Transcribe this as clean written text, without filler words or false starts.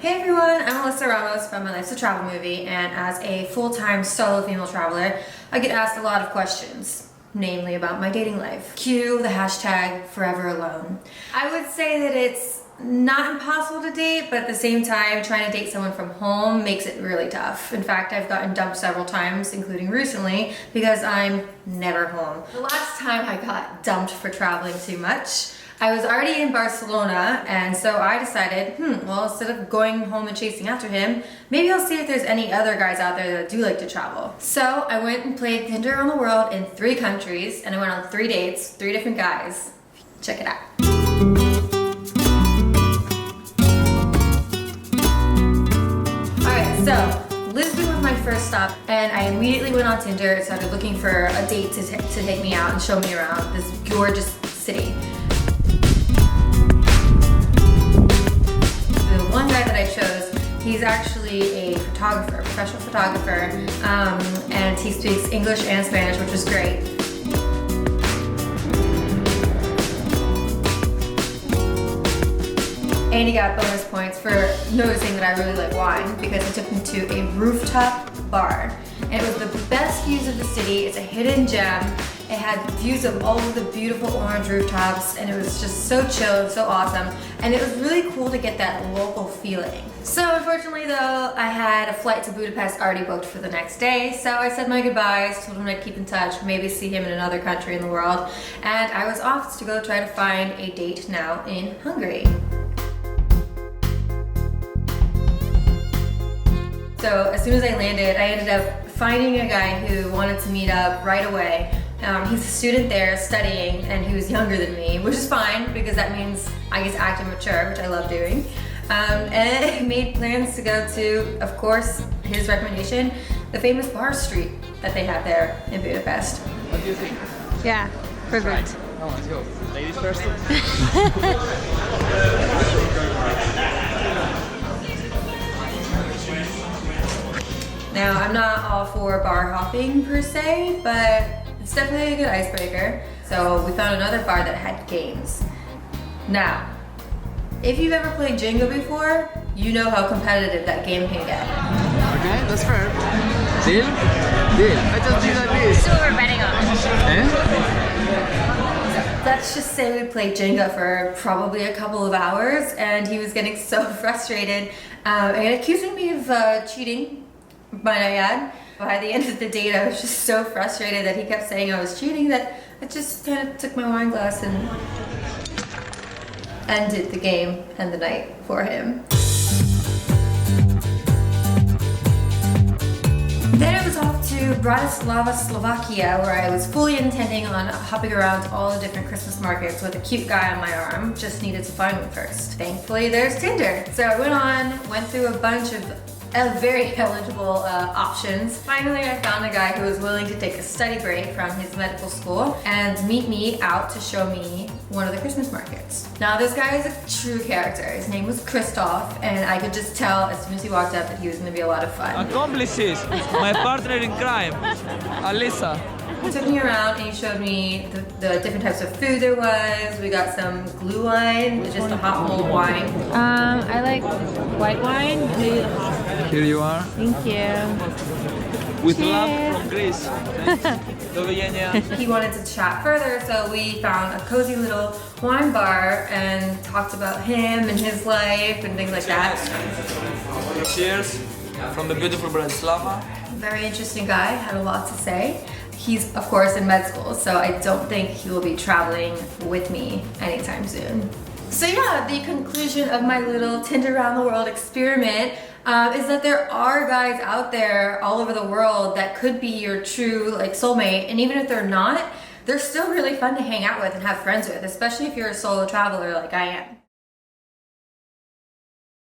Hey everyone, I'm Alyssa Ramos from Alyssa Travel Movie, and as a full-time solo female traveler, I get asked a lot of questions, namely about my dating life. Cue the hashtag forever alone. I would say that it's not impossible to date, but at the same time, trying to date someone from home makes it really tough. In fact, I've gotten dumped several times, including recently, because I'm never home. The last time I got dumped for traveling too much, I was already in Barcelona, and so I decided, well, instead of going home and chasing after him, maybe I'll see if there's any other guys out there that do like to travel. So I went and played Tinder around the world in 3 countries, and I went on 3 dates, 3 different guys. Check it out. Alright, so Lisbon was my first stop, and I immediately went on Tinder and started looking for a date to take me out and show me around this gorgeous city. One guy that I chose, he's actually a photographer, professional photographer, and he speaks English and Spanish, which was great. And he got bonus points for noticing that I really like wine because he took me to a rooftop bar. And it was the best views of the city. It's a hidden gem. It had views of all of the beautiful orange rooftops, and it was just so chill and so awesome. And it was really cool to get that local feeling. So unfortunately though, I had a flight to Budapest already booked for the next day, so I said my goodbyes, told him I'd keep in touch, maybe see him in another country in the world, and I was off to go try to find a date now in Hungary. So as soon as I landed, I ended up finding a guy who wanted to meet up right away. He's a student there studying, and he was younger than me, which is fine because that means I get to act immature, which I love doing. And I made plans to go to, of course, his recommendation, the famous bar street that they have there in Budapest. What do you think? Yeah, perfect. Right. Oh, let's go. Ladies first. Now, I'm not all for bar hopping per se, but it's definitely a good icebreaker. So we found another bar that had games. Now, if you've ever played Jenga before, you know how competitive that game can get. Okay, that's fair. Deal? Deal. I just did like this. So we're betting on it. Eh? Let's just say we played Jenga for probably a couple of hours, and he was getting so frustrated and accusing me of cheating, might I add. By the end of the date, I was just so frustrated that he kept saying I was cheating that I just kind of took my wine glass and ended the game and the night for him. Then I was off to Bratislava, Slovakia, where I was fully intending on hopping around to all the different Christmas markets with a cute guy on my arm. Just needed to find one first. Thankfully, there's Tinder. So I went through a bunch of very eligible options. Finally, I found a guy who was willing to take a study break from his medical school and meet me out to show me one of the Christmas markets. Now, this guy is a true character. His name was Christoph, and I could just tell as soon as he walked up that he was going to be a lot of fun. Accomplices, my partner in crime, Alyssa. He took me around and he showed me the different types of food there was. We got some glue wine, just a hot mulled wine. I like white wine. Maybe the hot. Here you are. Thank you. With Cheers. love from Greece. Do widzenia. He wanted to chat further, so we found a cozy little wine bar and talked about him and his life and things like that. Cheers from the beautiful Bratislava. Very interesting guy, had a lot to say. He's, of course, in med school, so I don't think he will be traveling with me anytime soon. So yeah, the conclusion of my little Tinder around the world experiment is that there are guys out there all over the world that could be your true soulmate, and even if they're not, they're still really fun to hang out with and have friends with, especially if you're a solo traveler like I am.